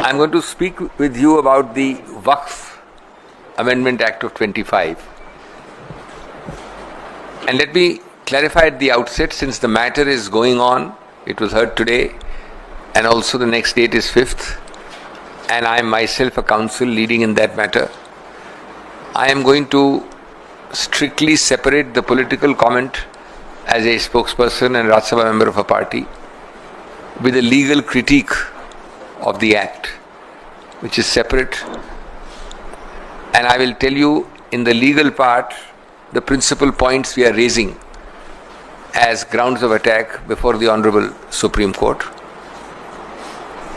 I'm going to speak with you about the Waqf Amendment Act of 25. And let me clarify at the outset, since the matter is going on, it was heard today, and also the next date is 5th, and I am myself a counsel leading in that matter. I am going to strictly separate the political comment as a spokesperson and Rajya Sabha member of a party with a legal critique of the act, which is separate. And I will tell you in the legal part the principal points we are raising as grounds of attack before the Honorable Supreme Court.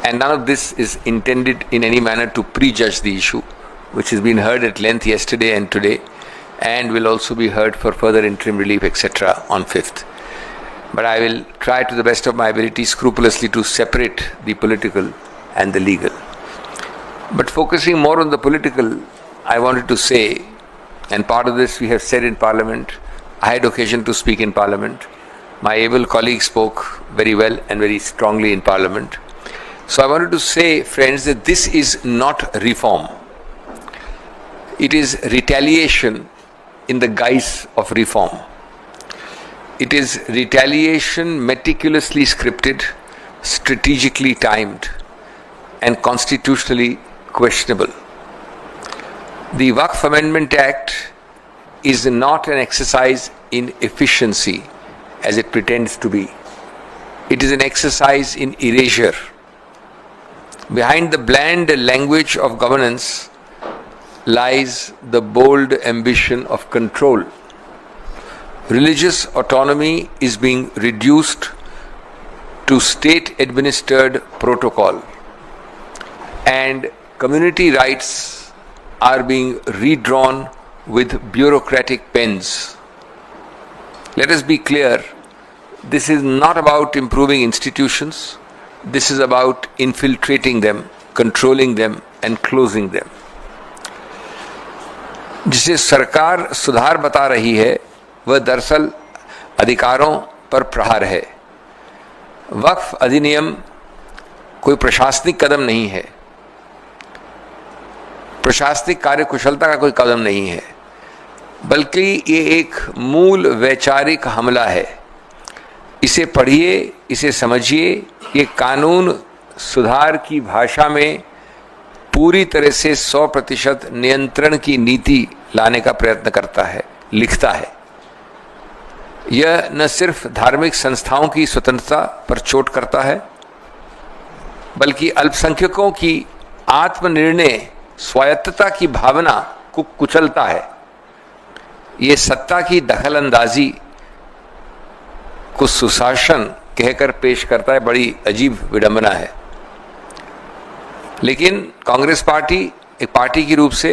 And none of this is intended in any manner to prejudge the issue, which has been heard at length yesterday and today, and will also be heard for further interim relief, etc. on 5th. But I will try to the best of my ability scrupulously to separate the political and the legal. But focusing more on the political, I wanted to say, and part of this we have said in Parliament, I had occasion to speak in Parliament. My able colleague spoke very well and very strongly in Parliament. So I wanted to say, friends, that this is not reform. It is retaliation in the guise of reform. It is retaliation meticulously scripted, strategically timed, and constitutionally questionable. The Waqf Amendment Act is not an exercise in efficiency as it pretends to be. It is an exercise in erasure. Behind the bland language of governance lies the bold ambition of control. Religious autonomy is being reduced to state-administered protocol, and community rights are being redrawn with bureaucratic pens. Let us be clear, this is not about improving institutions, this is about infiltrating them, controlling them and closing them. जिसे सरकार सुधार बता रही है वह दरअसल अधिकारों पर प्रहार है। वक्फ अधिनियम कोई प्रशासनिक कदम नहीं है, प्रशासनिक कार्यकुशलता का कोई कदम नहीं है, बल्कि ये एक मूल वैचारिक हमला है। इसे पढ़िए, इसे समझिए। ये कानून सुधार की भाषा में पूरी तरह से 100% नियंत्रण की नीति लाने का प्रयत्न करता है, लिखता है। यह न सिर्फ धार्मिक संस्थाओं की स्वतंत्रता पर चोट करता है, बल्कि अल्पसंख्यकों की आत्मनिर्णय स्वायत्तता की भावना को कुचलता है। ये सत्ता की दखलंदाजी को सुशासन कहकर पेश करता है। बड़ी अजीब विडंबना है। लेकिन कांग्रेस पार्टी एक पार्टी की रूप से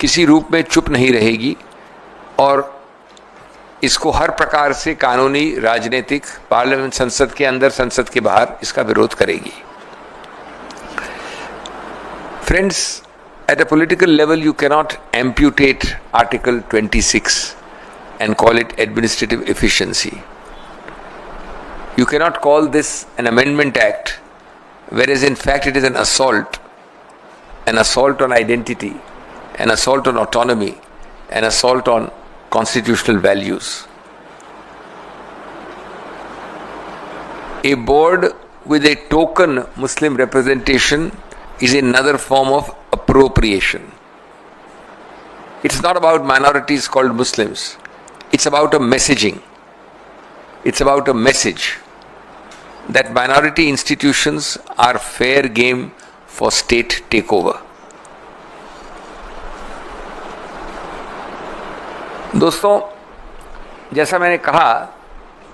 किसी रूप में चुप नहीं रहेगी और इसको हर प्रकार से कानूनी, राजनीतिक, पार्लियामेंट, संसद के अंदर, संसद के बाहर इसका विरोध करेगी। Friends, at a political level you cannot amputate Article 26 and call it administrative efficiency. You cannot call this an amendment act, whereas in fact it is an assault on identity, an assault on autonomy, an assault on constitutional values. A board with a token Muslim representation is another form of appropriation. It's not about minorities called Muslims. It's about a messaging. It's about a message that minority institutions are fair game for state takeover. दोस्तों, जैसा मैंने कहा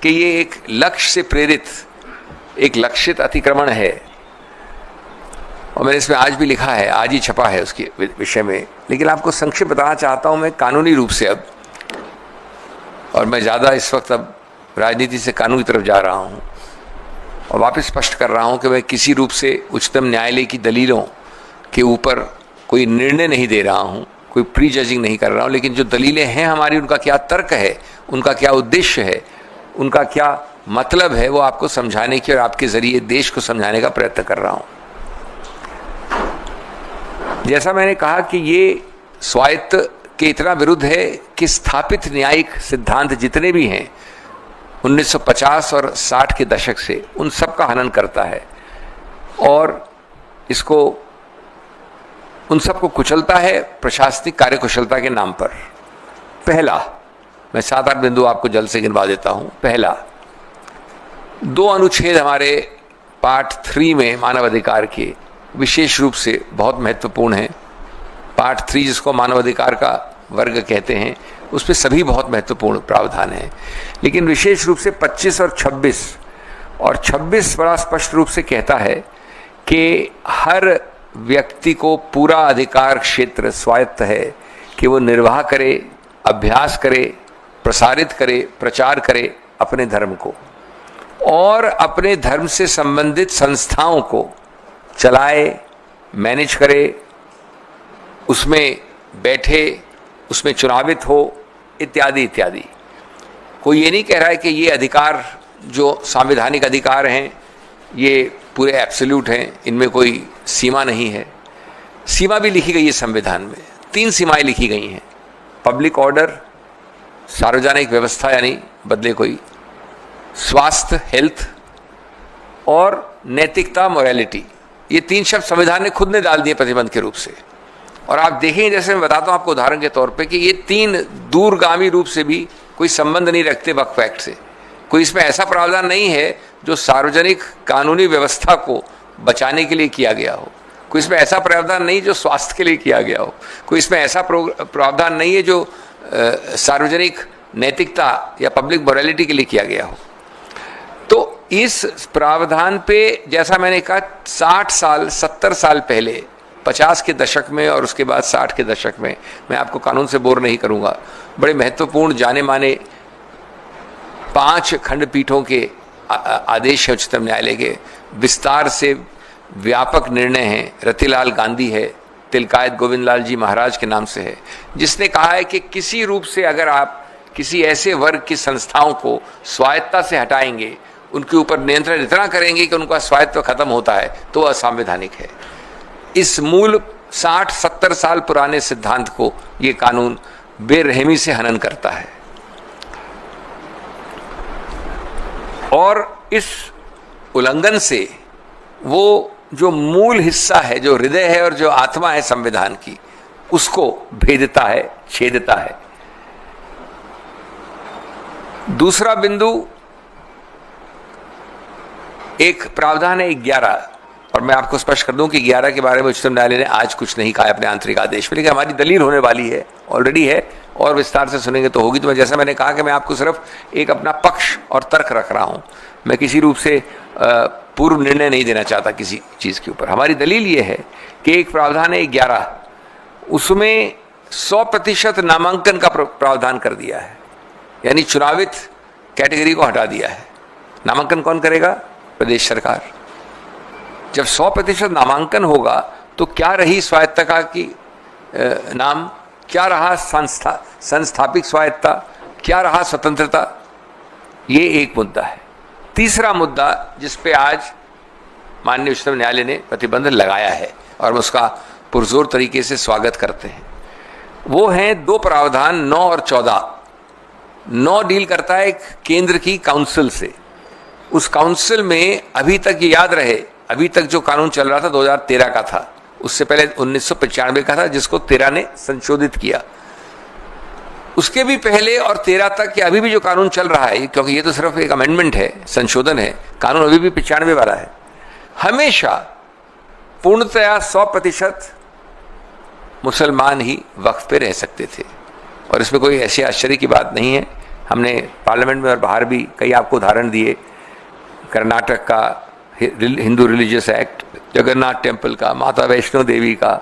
कि ये एक लक्ष्य से प्रेरित, एक लक्षित अतिक्रमण है, और मैंने इसमें आज भी लिखा है, आज ही छपा है उसके विषय में। लेकिन आपको संक्षिप्त बताना चाहता हूं मैं कानूनी रूप से अब, और मैं ज़्यादा इस वक्त अब राजनीति से कानून की तरफ जा रहा हूं और वापस स्पष्ट कर रहा हूं कि मैं किसी रूप से उच्चतम न्यायालय की दलीलों के ऊपर कोई निर्णय नहीं दे रहा हूं, कोई प्री जजिंग नहीं कर रहा हूं। लेकिन जो दलीलें हैं हमारी, उनका क्या तर्क है, उनका क्या उद्देश्य है, उनका क्या मतलब है, वो आपको समझाने की और आपके ज़रिए देश को समझाने का प्रयत्न कर रहा हूं। जैसा मैंने कहा कि ये स्वायत्त के इतना विरुद्ध है कि स्थापित न्यायिक सिद्धांत जितने भी हैं 1950 और 60 के दशक से, उन सब का हनन करता है और इसको उन सबको कुचलता है प्रशासनिक कार्यकुशलता के नाम पर। पहला, मैं 7-8 बिंदु आपको जल्द से गिनवा देता हूं। पहला, 2 अनुच्छेद हमारे पार्ट 3 में मानवाधिकार के विशेष रूप से बहुत महत्वपूर्ण हैं। पार्ट 3 जिसको मानवाधिकार का वर्ग कहते हैं, उसमें सभी बहुत महत्वपूर्ण प्रावधान हैं, लेकिन विशेष रूप से 25 और 26 बड़ा स्पष्ट रूप से कहता है कि हर व्यक्ति को पूरा अधिकार क्षेत्र स्वायत्त है कि वो निर्वाह करे, अभ्यास करे, प्रसारित करे, प्रचार करे अपने धर्म को, और अपने धर्म से संबंधित संस्थाओं को चलाए, मैनेज करे, उसमें बैठे, उसमें चुनावित हो, इत्यादि इत्यादि। कोई ये नहीं कह रहा है कि ये अधिकार जो संवैधानिक अधिकार हैं ये पूरे एब्सोल्यूट हैं, इनमें कोई सीमा नहीं है। सीमा भी लिखी गई है संविधान में, 3 सीमाएं लिखी गई हैं। पब्लिक ऑर्डर, सार्वजनिक व्यवस्था यानी बदले कोई, स्वास्थ्य हेल्थ, और नैतिकता मोरालिटी। ये 3 शब्द संविधान ने खुद ने डाल दिए प्रतिबंध के रूप से। और आप देखेंगे, जैसे मैं बताता हूं आपको उदाहरण के तौर पे, कि ये 3 दूरगामी रूप से भी कोई संबंध नहीं रखते वक्फ एक्ट से। कोई इसमें ऐसा प्रावधान नहीं है जो सार्वजनिक कानूनी व्यवस्था को बचाने के लिए किया गया हो। कोई इसमें ऐसा प्रावधान नहीं जो स्वास्थ्य के लिए किया गया हो। कोई इसमें ऐसा प्रावधान नहीं है जो सार्वजनिक नैतिकता या पब्लिक मोरालिटी के लिए किया गया हो। तो इस प्रावधान पे, जैसा मैंने कहा, 60 साल 70 साल पहले, 50 के दशक में और उसके बाद 60 के दशक में, मैं आपको कानून से बोर नहीं करूंगा, बड़े महत्वपूर्ण जाने माने 5 खंडपीठों के आदेश है उच्चतम न्यायालय के, विस्तार से व्यापक निर्णय हैं। रतिलाल गांधी है, तिलकायत गोविंद लाल जी महाराज के नाम से है, जिसने कहा है कि किसी रूप से अगर आप किसी ऐसे वर्ग की संस्थाओं को स्वायत्तता से हटाएंगे, उनके ऊपर नियंत्रण इतना करेंगे कि उनका स्वायत्व खत्म होता है, तो वह असंवैधानिक है। इस मूल 60-70 साल पुराने सिद्धांत को ये कानून बेरहमी से हनन करता है। और इस उल्लंघन से वो जो मूल हिस्सा है, जो हृदय है और जो आत्मा है संविधान की, उसको भेदता है, छेदता है। दूसरा बिंदु, एक प्रावधान है 11, और मैं आपको स्पष्ट कर दूं कि 11 के बारे में उच्चतम न्यायालय ने आज कुछ नहीं कहा अपने आंतरिक आदेश में, लेकिन हमारी दलील होने वाली है, ऑलरेडी है, और विस्तार से सुनेंगे तो होगी। तो जैसा मैंने कहा कि मैं आपको सिर्फ एक अपना पक्ष और तर्क रख रहा हूं, मैं किसी रूप से पूर्व निर्णय नहीं देना चाहता किसी चीज के ऊपर। हमारी दलील ये है कि एक प्रावधान है 11, उसमें 100% नामांकन का प्रावधान कर दिया है, यानी चुनावित कैटेगरी को हटा दिया है। नामांकन कौन करेगा? प्रदेश सरकार। जब 100% नामांकन होगा तो क्या रही स्वायत्तता की नाम, क्या रहा संस्थापित स्वायत्तता, क्या रहा स्वतंत्रता? ये एक मुद्दा है। तीसरा मुद्दा जिस पे आज माननीय उच्चतम न्यायालय ने प्रतिबंध लगाया है और हम उसका पुरजोर तरीके से स्वागत करते हैं, वो हैं 2 प्रावधान 9 और 14। 9 डील करता है एक केंद्र की काउंसिल से। उस काउंसिल में अभी तक ये याद रहे, अभी तक जो कानून चल रहा था 2013 का था, उससे पहले 1995 का था, जिसको 13 ने संशोधित किया। उसके भी पहले और 13 तक के अभी भी जो कानून चल रहा है, क्योंकि ये तो सिर्फ एक अमेंडमेंट है, संशोधन है, कानून अभी भी 95 वाला है, हमेशा पूर्णतया 100% मुसलमान ही वक्फ पे रह सकते थे। और इसमें कोई ऐसी आश्चर्य की बात नहीं है। हमने पार्लियामेंट में और बाहर भी कई आपको उदाहरण दिए, कर्नाटक का Hindu religious act, Jagannath temple का, माता वैष्णो देवी का,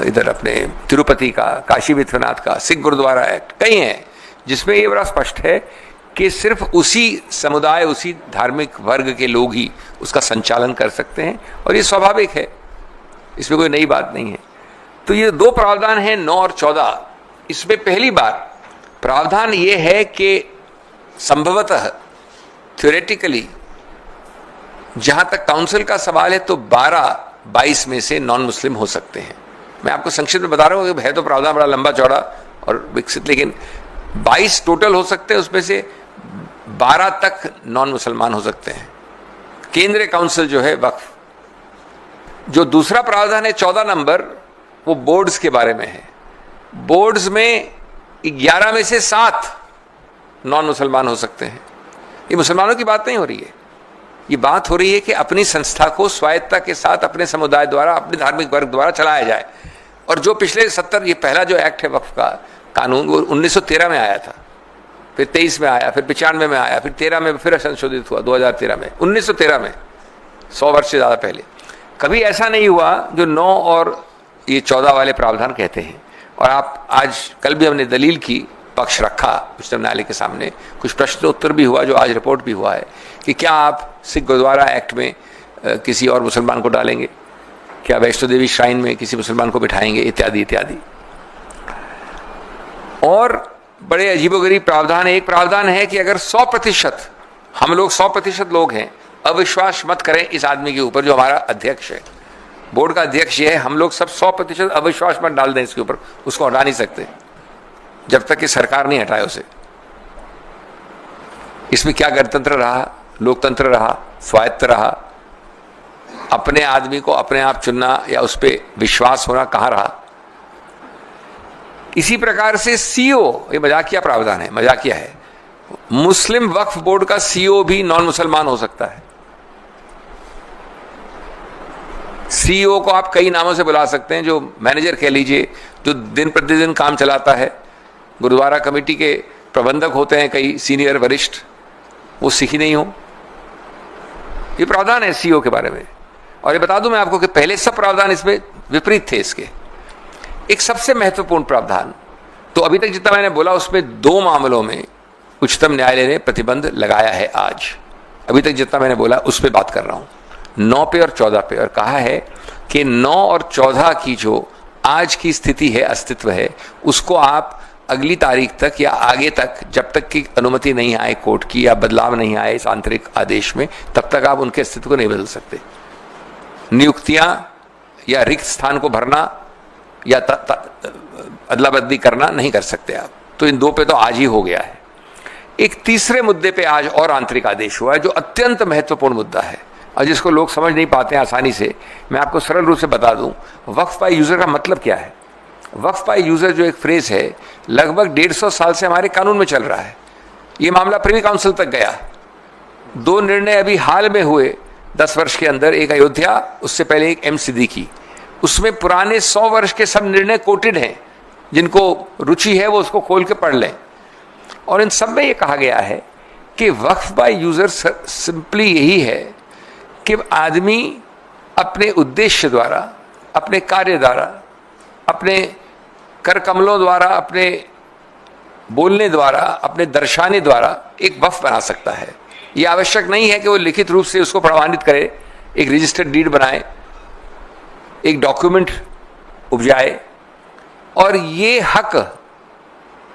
इधर अपने तिरुपति का, काशी विश्वनाथ का, सिख गुरुद्वारा एक्ट, कई हैं जिसमें ये बड़ा स्पष्ट है कि सिर्फ उसी समुदाय, उसी धार्मिक वर्ग के लोग ही उसका संचालन कर सकते हैं, और ये स्वाभाविक है, इसमें कोई नई बात नहीं है। तो ये 2 प्रावधान हैं 9 और 14। इसमें पहली बार प्रावधान ये है कि संभवतः थ्योरेटिकली जहां तक काउंसिल का सवाल है तो 12-22 में से नॉन मुस्लिम हो सकते हैं। मैं आपको संक्षिप्त में बता रहा हूँ कि है तो प्रावधान बड़ा लंबा चौड़ा और विकसित, लेकिन 22 टोटल हो सकते हैं, उसमें से 12 तक नॉन मुसलमान हो सकते हैं। केंद्रीय काउंसिल जो है वक्फ, जो दूसरा प्रावधान है 14 नंबर, वो बोर्ड्स के बारे में है। बोर्ड्स में 11 में से 7 नॉन मुसलमान हो सकते हैं। ये मुसलमानों की बात नहीं हो रही है, ये बात हो रही है कि अपनी संस्था को स्वायत्तता के साथ अपने समुदाय द्वारा, अपने धार्मिक वर्ग द्वारा चलाया जाए। और जो पिछले 70, ये पहला जो एक्ट है वक्फ का कानून, वो 1913 में आया था, फिर 23 में आया, फिर 95 में आया, फिर 13 में फिर संशोधित हुआ 2013 में, 1913 में, 100 वर्ष से ज़्यादा पहले। कभी ऐसा नहीं हुआ जो 9 और ये 14 वाले प्रावधान कहते हैं। और आप आज कल भी हमने दलील की, पक्ष रखा उच्चतम न्यायालय के सामने, कुछ प्रश्न उत्तर भी हुआ, जो आज रिपोर्ट भी हुआ है कि क्या आप सिख गुरुद्वारा एक्ट में किसी और मुसलमान को डालेंगे, क्या वैष्णो देवी श्राइन में किसी मुसलमान को बिठाएंगे, इत्यादि इत्यादि। और बड़े अजीबोगरीब प्रावधान है। एक प्रावधान है कि अगर 100% हम लोग 100% लोग हैं, अविश्वास मत करें इस आदमी के ऊपर जो हमारा अध्यक्ष है, बोर्ड का अध्यक्ष ये है, हम लोग सब 100% अविश्वास मत डाल दें इसके ऊपर, उसको हटा नहीं सकते जब तक कि सरकार नहीं हटाए उसे। इसमें क्या गणतंत्र रहा, लोकतंत्र रहा, स्वायत्त रहा, अपने आदमी को अपने आप चुनना या उस पर विश्वास होना कहाँ रहा। इसी प्रकार से सीओ, ये मजाकिया प्रावधान है, मजाकिया है, मुस्लिम वक्फ बोर्ड का सीओ भी नॉन मुसलमान हो सकता है। सीईओ को आप कई नामों से बुला सकते हैं, जो मैनेजर कह लीजिए, जो दिन प्रतिदिन काम चलाता है, गुरुद्वारा कमेटी के प्रबंधक होते हैं कई सीनियर वरिष्ठ, वो सिख ही नहीं हो। ये प्रावधान है सीईओ के बारे में। और ये बता दूं मैं आपको कि पहले सब प्रावधान इसमें विपरीत थे इसके। एक सबसे महत्वपूर्ण प्रावधान, तो अभी तक जितना मैंने बोला उसमें 2 मामलों में उच्चतम न्यायालय ने प्रतिबंध लगाया है। आज अभी तक जितना मैंने बोला उस पर बात कर रहा हूं, 9 पे और 14 पे, और कहा है कि 9 और 14 की जो आज की स्थिति है, अस्तित्व है, उसको आप अगली तारीख तक या आगे तक, जब तक की अनुमति नहीं आए कोर्ट की या बदलाव नहीं आए इस आंतरिक आदेश में, तब तक आप उनके अस्तित्व को नहीं बदल सकते। नियुक्तियां या रिक्त स्थान को भरना या अदला बदली करना नहीं कर सकते आप। तो इन 2 पे तो आज ही हो गया है। एक तीसरे मुद्दे पे आज और आंतरिक आदेश हुआ है, जो अत्यंत महत्वपूर्ण मुद्दा है और जिसको लोग समझ नहीं पाते हैं आसानी से। मैं आपको सरल रूप से बता दूं, वक्फ बाय यूजर का मतलब क्या है। वक्फ बाय यूजर जो एक फ्रेज है, लगभग 150 साल से हमारे कानून में चल रहा है। ये मामला प्रिवी काउंसिल तक गया। 2 निर्णय अभी हाल में हुए 10 वर्ष के अंदर, एक अयोध्या, उससे पहले एक एम सिद्दीकी। उसमें पुराने 100 वर्ष के सब निर्णय कोटेड हैं, जिनको रुचि है वो उसको खोल के पढ़ लें। और इन सब में ये कहा गया है कि वक्फ बाय यूजर सिंपली यही है कि आदमी अपने उद्देश्य द्वारा, अपने कार्य द्वारा, अपने कर कमलों द्वारा, अपने बोलने द्वारा, अपने दर्शाने द्वारा एक वक्फ बना सकता है। ये आवश्यक नहीं है कि वो लिखित रूप से उसको प्रमाणित करे, एक रजिस्टर्ड डीड बनाए, एक डॉक्यूमेंट उपजाए। और ये हक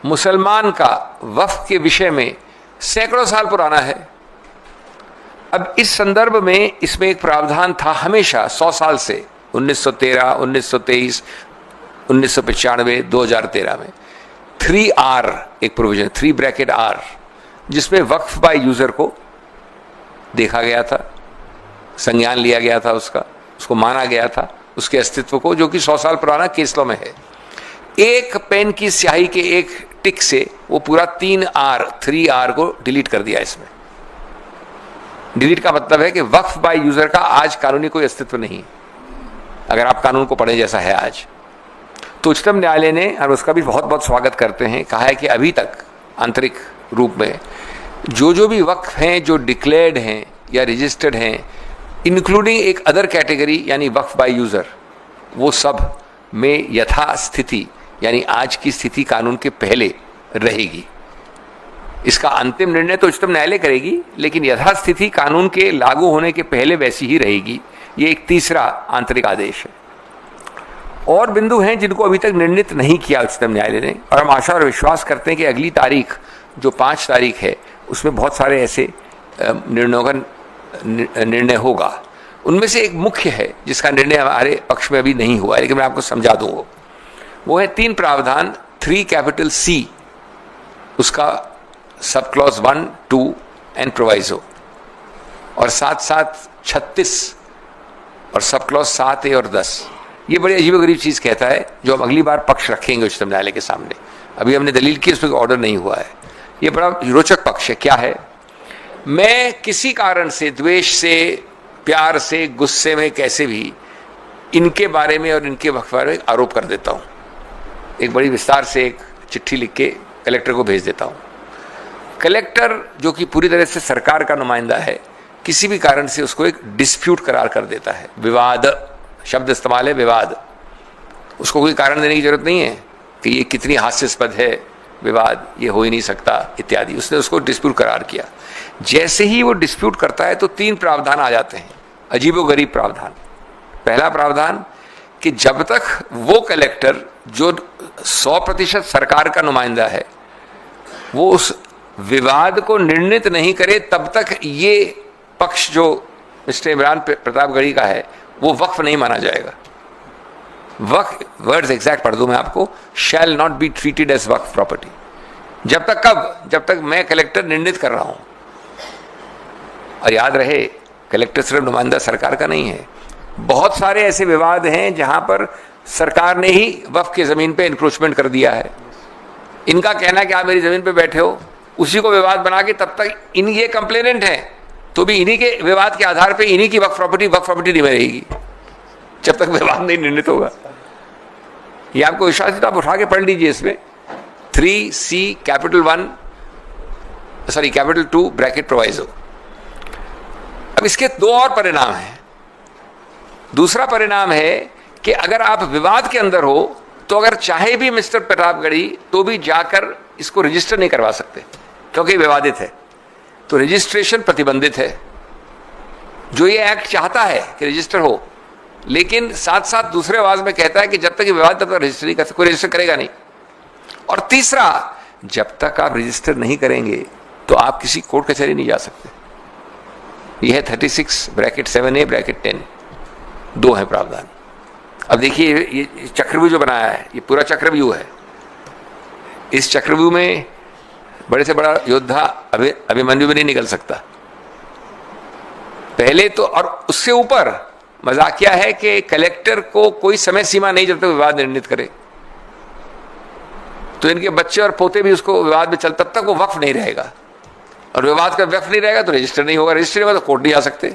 मुसलमान का वक्फ के विषय में सैकड़ों साल पुराना है। अब इस संदर्भ में इसमें एक प्रावधान था हमेशा 100 साल से, 1913, 1923, 1995, 2013 में 3R एक प्रोविजन, 3R, जिसमें वक्फ बाय यूजर को देखा गया था, संज्ञान लिया गया था, उसको माना गया था, उसके अस्तित्व को, जो कि 100 साल पुराना केस लॉ में है। एक पेन की स्याही के एक टिक से वो पूरा 3R को डिलीट कर दिया। इसमें डिलीट का मतलब है कि वक्फ बाय यूजर का आज कानूनी कोई अस्तित्व नहीं, अगर आप कानून को पढ़ें जैसा है आज। तो उच्चतम न्यायालय ने, और उसका भी बहुत बहुत स्वागत करते हैं, कहा है कि अभी तक आंतरिक रूप में जो भी वक्फ हैं, जो डिक्लेयर्ड हैं या रजिस्टर्ड हैं, इंक्लूडिंग एक अदर कैटेगरी यानी वक्फ बाय यूजर, वो सब में यथास्थिति यानी आज की स्थिति कानून के पहले रहेगी। इसका अंतिम निर्णय तो उच्चतम न्यायालय करेगी, लेकिन यथास्थिति कानून के लागू होने के पहले वैसी ही रहेगी। ये एक तीसरा आंतरिक आदेश है। और बिंदु हैं जिनको अभी तक निर्णित नहीं किया उच्चतम न्यायालय ने, और हम आशा और विश्वास करते हैं कि अगली तारीख जो 5 तारीख है, उसमें बहुत सारे ऐसे निर्णयों का निर्णय होगा। उनमें से एक मुख्य है जिसका निर्णय हमारे पक्ष में अभी नहीं हुआ है, लेकिन मैं आपको समझा दूँ। वो है 3 प्रावधान 3C, उसका सब क्लॉज 1, 2 एंड प्रोवाइजो, और साथ 36 और सब क्लॉज 7A और 10। ये बड़ी अजीबोगरीब चीज़ कहता है, जो हम अगली बार पक्ष रखेंगे उच्चतम न्यायालय के सामने। अभी हमने दलील की, उसमें ऑर्डर नहीं हुआ है। ये बड़ा रोचक पक्ष है। क्या है? मैं किसी कारण से, द्वेष से, प्यार से, गुस्से में, कैसे भी इनके बारे में और इनके वक्फ बारे में आरोप कर देता हूँ। एक बड़ी विस्तार से एक चिट्ठी लिख के कलेक्टर को भेज देता हूँ। कलेक्टर, जो कि पूरी तरह से सरकार का नुमाइंदा है, किसी भी कारण से उसको एक डिस्प्यूट करार कर देता है। विवाद शब्द इस्तेमाल है, विवाद। उसको कोई कारण देने की जरूरत नहीं है कि ये कितनी हास्यास्पद है, विवाद, ये हो ही नहीं सकता इत्यादि। उसने उसको डिस्प्यूट करार किया। जैसे ही वो डिस्प्यूट करता है तो 3 प्रावधान आ जाते हैं, अजीबोगरीब प्रावधान। पहला प्रावधान कि जब तक वो कलेक्टर जो 100% सरकार का नुमाइंदा है, वो उस विवाद को निर्णित नहीं करे, तब तक ये पक्ष जो मिस्टर इमरान प्रतापगढ़ी का है, वो वक्फ नहीं माना जाएगा। वक्फ, वर्ड्स एग्जैक्ट पढ़ दूं मैं आपको, shall not be treated as waqf property. जब तक कब? जब तक मैं कलेक्टर निर्णित कर रहा हूं। और याद रहे, कलेक्टर सिर्फ नुमाइंदा सरकार का नहीं है। बहुत सारे ऐसे विवाद हैं जहां पर सरकार ने ही वक्फ की जमीन पे इंक्रोचमेंट कर दिया है। इनका कहना है कि आप मेरी जमीन पे बैठे हो, उसी को विवाद बना के तब तक इन ये कंप्लेनेंट हैं, तो भी इन्हीं के विवाद के आधार पे इन्हीं की वक्फ प्रॉपर्टी नहीं रहेगी जब तक विवाद नहीं निर्णित होगा। ये आपको विश्वास है तो आप उठा के पढ़ लीजिए। इसमें 3C कैपिटल 2 ब्रैकेट प्रोवाइजो। अब इसके 2 और परिणाम हैं। दूसरा परिणाम है कि अगर आप विवाद के अंदर हो तो अगर चाहे भी मिस्टर प्रतापगढ़ी तो भी जाकर इसको रजिस्टर नहीं करवा सकते, क्योंकि विवादित है। तो रजिस्ट्रेशन प्रतिबंधित है। जो ये एक्ट चाहता है कि रजिस्टर हो, लेकिन साथ साथ दूसरे आवाज में कहता है कि जब तक ये विवाद तब तक रजिस्टर नहीं कर सकते, कोई रजिस्टर करेगा नहीं। और तीसरा, जब तक आप रजिस्टर नहीं करेंगे तो आप किसी कोर्ट कचहरी नहीं जा सकते। यह है 36 ब्रैकेट 7A ब्रैकेट 10। 2 है प्रावधान। अब देखिए, ये चक्रव्यूह जो बनाया है, ये पूरा चक्रव्यूह है। इस चक्रव्यूह में बड़े से बड़ा योद्धा अभिमन्यु भी नहीं निकल सकता पहले तो। और उससे ऊपर मजाकिया है कि कलेक्टर को कोई समय सीमा नहीं जब तक विवाद निर्णित करे, तो इनके बच्चे और पोते भी उसको विवाद में चल, तब तक वो वक्फ नहीं रहेगा। और विवाद का वक्फ नहीं रहेगा तो रजिस्टर नहीं होगा, रजिस्टर नहीं होगा तो कोर्ट नहीं आ सकते।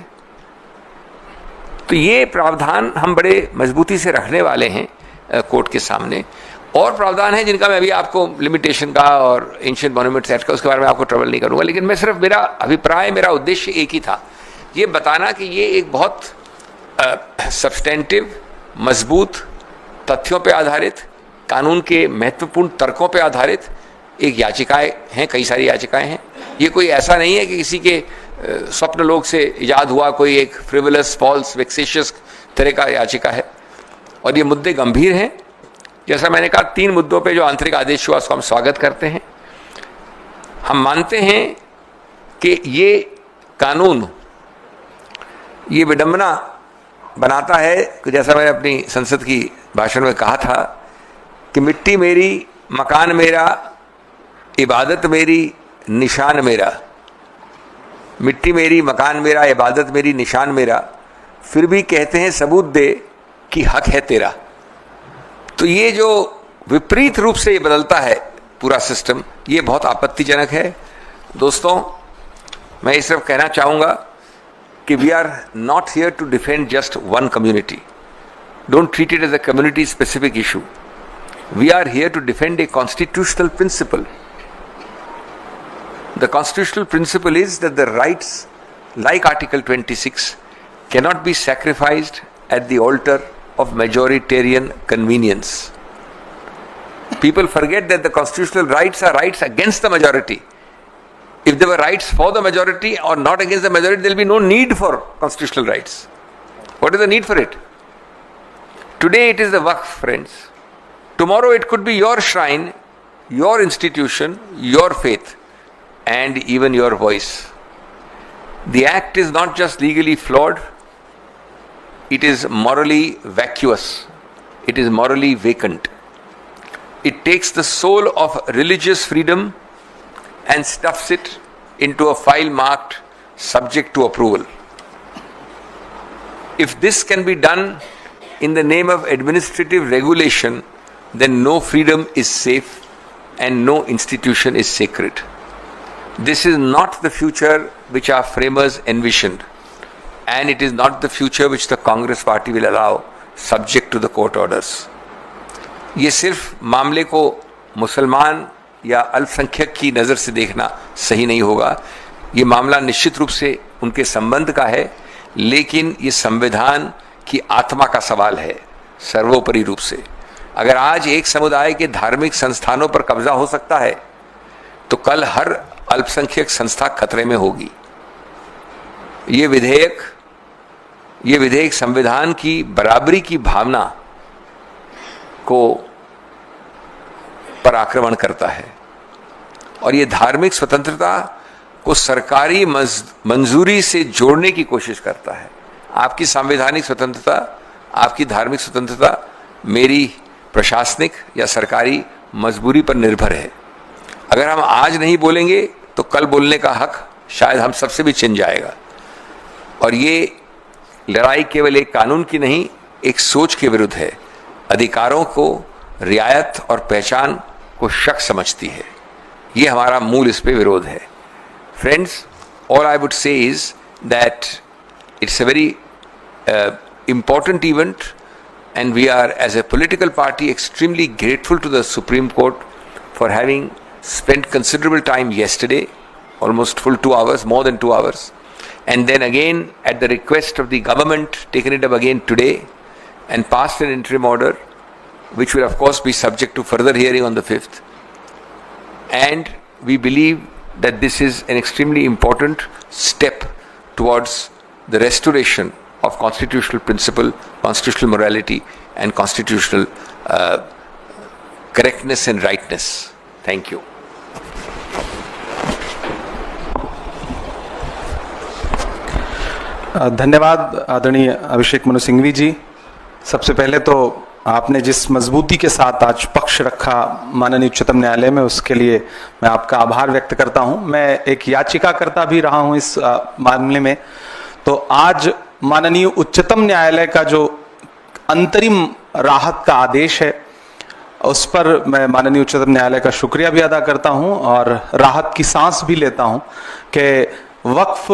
तो ये प्रावधान हम बड़े मजबूती से रखने वाले हैं कोर्ट के सामने। और प्रावधान है जिनका मैं अभी आपको लिमिटेशन का और एंशिएंट मॉन्यूमेंट्स एक्ट का, उसके बारे में आपको ट्रबल नहीं करूंगा। लेकिन मैं सिर्फ, मेरा अभिप्राय, मेरा उद्देश्य एक ही था, ये बताना कि ये एक बहुत सब्सटेंटिव, मजबूत, तथ्यों पे आधारित, कानून के महत्वपूर्ण तर्कों पे आधारित एक याचिकाएं हैं। कई सारी याचिकाएं हैं। ये कोई ऐसा नहीं है कि किसी के स्वप्न लोक से इजाद हुआ कोई एक फ्रिवलस, फॉल्स, वेक्सेशियस तरह का याचिका है। और ये मुद्दे गंभीर हैं। जैसा मैंने कहा, 3 मुद्दों पे जो आंतरिक आदेश हुआ उसको हम स्वागत करते हैं। हम मानते हैं कि ये कानून ये विडंबना बनाता है कि जैसा मैंने अपनी संसद की भाषण में कहा था कि मिट्टी मेरी, मकान मेरा, इबादत मेरी, निशान मेरा। मिट्टी मेरी, मकान मेरा, इबादत मेरी, निशान मेरा, फिर भी कहते हैं सबूत दे कि हक है तेरा। तो ये जो विपरीत रूप से ये बदलता है पूरा सिस्टम, ये बहुत आपत्तिजनक है। दोस्तों, मैं ये सिर्फ कहना चाहूँगा कि we are not here to defend just one community. Don't treat it as a community specific issue. We are here to defend a constitutional principle. The constitutional principle is that the rights, like Article 26, cannot be sacrificed at the altar of majoritarian convenience. People forget that the constitutional rights are rights against the majority. If there were rights for the majority or not against the majority, there will be no need for constitutional rights. What is the need for it? Today it is the Waqf, friends. Tomorrow it could be your shrine, your institution, your faith, and even your voice. The act is not just legally flawed, it is morally vacuous, it is morally vacant. It takes the soul of religious freedom and stuffs it into a file marked subject to approval. If this can be done in the name of administrative regulation, then no freedom is safe and no institution is sacred. This is not the future which our framers envisioned, and it is not the future which the Congress party will allow, subject to the court orders. ये सिर्फ मामले को मुसलमान या अल्पसंख्यक की नज़र से देखना सही नहीं होगा. ये मामला निश्चित रूप से उनके संबंध का है, लेकिन ये संविधान की आत्मा का सवाल है सर्वोपरि रूप से. अगर आज एक समुदाय के धार्मिक संस्थानों पर कब्जा हो सकता है, तो कल हर अल्पसंख्यक संस्था खतरे में होगी. ये विधेयक संविधान की बराबरी की भावना को पर आक्रमण करता है और ये धार्मिक स्वतंत्रता को सरकारी मंजूरी से जोड़ने की कोशिश करता है. आपकी संवैधानिक स्वतंत्रता, आपकी धार्मिक स्वतंत्रता मेरी प्रशासनिक या सरकारी मजबूरी पर निर्भर है. अगर हम आज नहीं बोलेंगे तो कल बोलने का हक शायद हम सबसे भी छिन जाएगा. और ये लड़ाई केवल एक कानून की नहीं, एक सोच के विरुद्ध है. अधिकारों को रियायत और पहचान को शक समझती है. ये हमारा मूल इस पे विरोध है. Friends, all I would say is that it's a very important event, and we are, as a political party, extremely grateful to the Supreme Court for having spent considerable time yesterday, almost full 2 hours, more than 2 hours, and then again at the request of the government taken it up again today and passed an interim order, which will of course be subject to further hearing on the 5th. And we believe that this is an extremely important step towards the restoration of constitutional principle, constitutional morality, and constitutional correctness and rightness. Thank you. धन्यवाद आदरणीय अभिषेक मनु सिंघवी जी. सबसे पहले तो आपने जिस मजबूती के साथ आज पक्ष रखा माननीय उच्चतम न्यायालय में, उसके लिए मैं आपका आभार व्यक्त करता हूं. मैं एक याचिकाकर्ता भी रहा हूं इस मामले में. तो आज माननीय उच्चतम न्यायालय का जो अंतरिम राहत का आदेश है, उस पर मैं माननीय उच्चतम न्यायालय का शुक्रिया भी अदा करता हूं और राहत की सांस भी लेता हूं कि वक्फ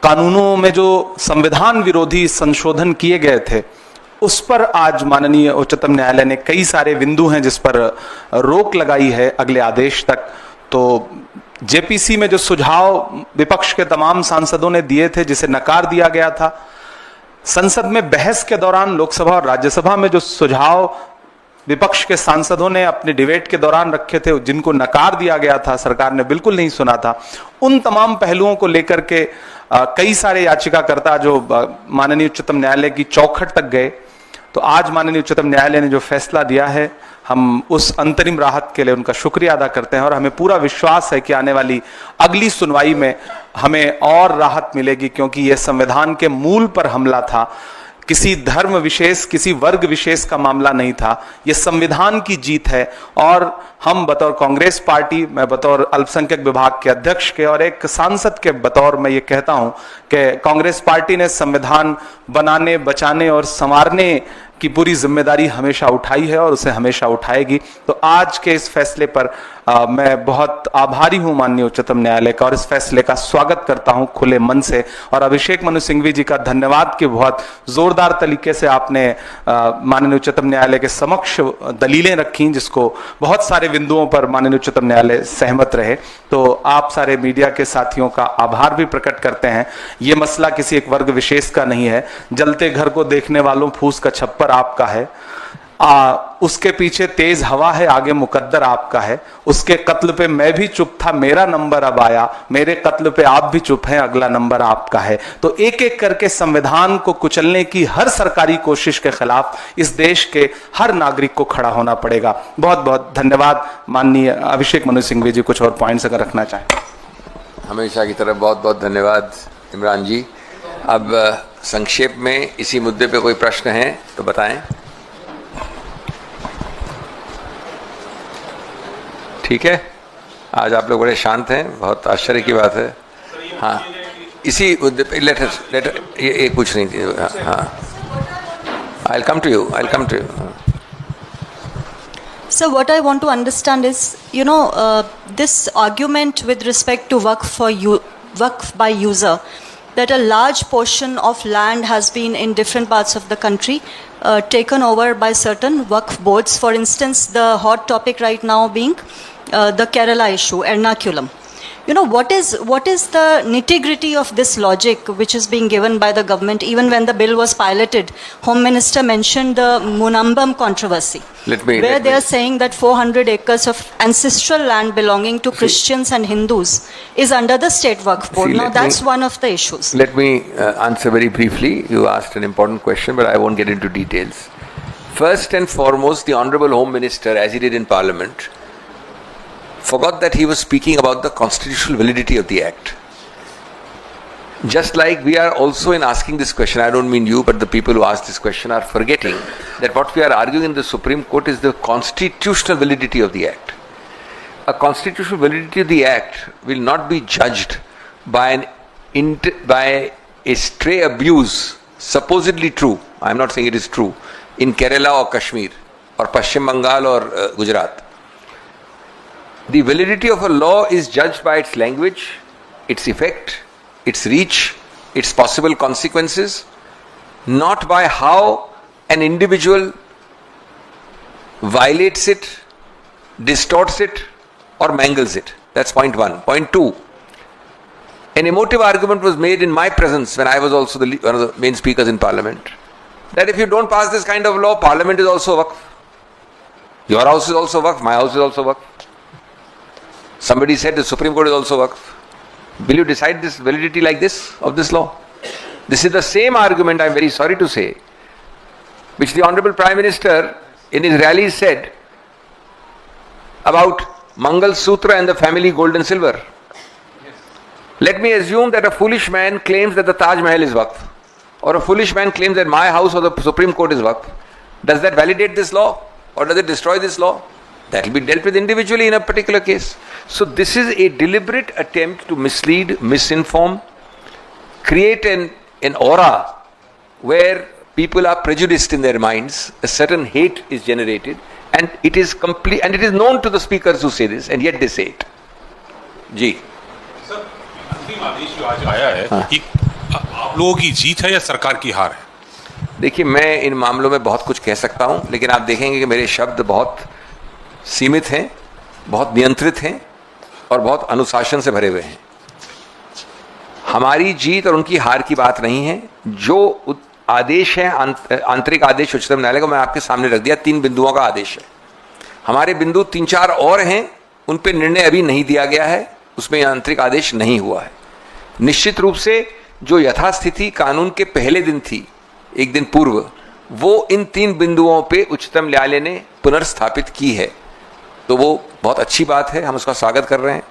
कानूनों में जो संविधान विरोधी संशोधन किए गए थे, उस पर आज माननीय उच्चतम न्यायालय ने कई सारे बिंदु हैं जिस पर रोक लगाई है अगले आदेश तक. तो जेपीसी में जो सुझाव विपक्ष के तमाम सांसदों ने दिए थे, जिसे नकार दिया गया था, संसद में बहस के दौरान लोकसभा और राज्यसभा में जो सुझाव विपक्ष के सांसदों ने अपने डिबेट के दौरान रखे थे, जिनको नकार दिया गया था, सरकार ने बिल्कुल नहीं सुना था, उन तमाम पहलुओं को लेकर के कई सारे याचिकाकर्ता जो माननीय उच्चतम न्यायालय की चौखट तक गए. तो आज माननीय उच्चतम न्यायालय ने जो फैसला दिया है, हम उस अंतरिम राहत के लिए उनका शुक्रिया अदा करते हैं और हमें पूरा विश्वास है कि आने वाली अगली सुनवाई में हमें और राहत मिलेगी, क्योंकि यह संविधान के मूल पर हमला था. किसी धर्म विशेष, किसी वर्ग विशेष का मामला नहीं था. यह संविधान की जीत है. और हम बतौर कांग्रेस पार्टी, मैं बतौर अल्पसंख्यक विभाग के अध्यक्ष के और एक सांसद के बतौर मैं ये कहता हूं कि कांग्रेस पार्टी ने संविधान बनाने, बचाने और संवारने की पूरी जिम्मेदारी हमेशा उठाई है और उसे हमेशा उठाएगी. तो आज के इस फैसले पर मैं बहुत आभारी हूं माननीय उच्चतम न्यायालय का और इस फैसले का स्वागत करता हूं खुले मन से. और अभिषेक मनु सिंघवी जी का धन्यवाद कि बहुत जोरदार तरीके से आपने माननीय उच्चतम न्यायालय के समक्ष दलीलें रखी, जिसको बहुत सारे बिंदुओं पर माननीय उच्चतम न्यायालय सहमत रहे. तो आप सारे मीडिया के साथियों का आभार भी प्रकट करते हैं. ये मसला किसी एक वर्ग विशेष का नहीं है. जलते घर को देखने वालों फूस का छप्पर आपका है, उसके पीछे तेज हवा है, आगे मुकद्दर आपका है. उसके कत्ल पे मैं भी चुप था, मेरा नंबर अब आया, मेरे कत्ल पे आप भी चुप हैं, अगला नंबर आपका है. तो एक एक करके संविधान को कुचलने की हर सरकारी कोशिश के खिलाफ इस देश के हर नागरिक को खड़ा होना पड़ेगा. बहुत बहुत धन्यवाद. माननीय अभिषेक मनु सिंघवी जी, कुछ और पॉइंट्स अगर रखना चाहें. हमेशा की तरह बहुत बहुत धन्यवाद इमरान जी. अब संक्षेप में इसी मुद्दे पे कोई प्रश्न है तो बताएं। ठीक है, आज आप लोग बड़े शांत हैं, बहुत आश्चर्य की बात है। हाँ, इसी मुद्दे पे लेटर ये कुछ नहीं थी। हाँ, I'll come to you. So what I want to understand is, this argument with respect to Waqf by user, that a large portion of land has been in different parts of the country taken over by certain Waqf boards. For instance, the hot topic right now being the Kerala issue, Ernakulam. What is the nitty-gritty of this logic which is being given by the government? Even when the bill was piloted, Home Minister mentioned the Munambam controversy, where they are saying that 400 acres of ancestral land belonging to Christians and Hindus is under the State Waqf Board. Now that's one of the issues. Let me answer very briefly. You asked an important question, but I won't get into details. First and foremost, the Honorable Home Minister, as he did in Parliament, forgot that he was speaking about the constitutional validity of the act. Just like we are also in asking this question, I don't mean you, but the people who ask this question are forgetting that what we are arguing in the Supreme Court is the constitutional validity of the act. A constitutional validity of the act will not be judged by a stray abuse, supposedly true, I am not saying it is true, in Kerala or Kashmir or Paschim Bengal or Gujarat. The validity of a law is judged by its language, its effect, its reach, its possible consequences, not by how an individual violates it, distorts it, or mangles it. That's point one. Point two, an emotive argument was made in my presence when I was also one of the main speakers in Parliament, that if you don't pass this kind of law, Parliament is also Waqf. Your house is also Waqf, my house is also Waqf. Somebody said the Supreme Court is also Waqf. Will you decide this validity like this, of this law? This is the same argument, I am very sorry to say, which the Honorable Prime Minister in his rally said about Mangal Sutra and the family gold and silver. Let me assume that a foolish man claims that the Taj Mahal is Waqf, or a foolish man claims that my house or the Supreme Court is Waqf. Does that validate this law, or does it destroy this law? That will be dealt with individually in a particular case. So this is a deliberate attempt to mislead, misinform, create an aura where people are prejudiced in their minds, a certain hate is generated, and it is complete, and it is known to the speakers who say this, and yet they say it. जी sir, अंतिम आदेश जो आज आया है, कि आप लोगों की जीत है या सरकार की हार है? देखिए, मैं इन मामलों में बहुत कुछ कह सकता हूं, लेकिन आप देखेंगे कि मेरे शब्द बहुत सीमित हैं, बहुत नियंत्रित हैं और बहुत अनुशासन से भरे हुए हैं। हमारी जीत और उनकी हार की बात नहीं है। जो आदेश है, आंतरिक आदेश उच्चतम न्यायालय को मैं आपके सामने रख दिया, 3 बिंदुओं का आदेश है। हमारे बिंदु 3-4 और हैं, उन पर निर्णय अभी नहीं दिया गया है, उसमें आंतरिक आदेश नहीं हुआ है। निश्चित रूप से जो यथास्थिति कानून के पहले दिन थी, एक दिन पूर्व, वो इन 3 बिंदुओं पे उच्चतम न्यायालय ने पुनर्स्थापित की है, तो वो बहुत अच्छी बात है, हम उसका स्वागत कर रहे हैं।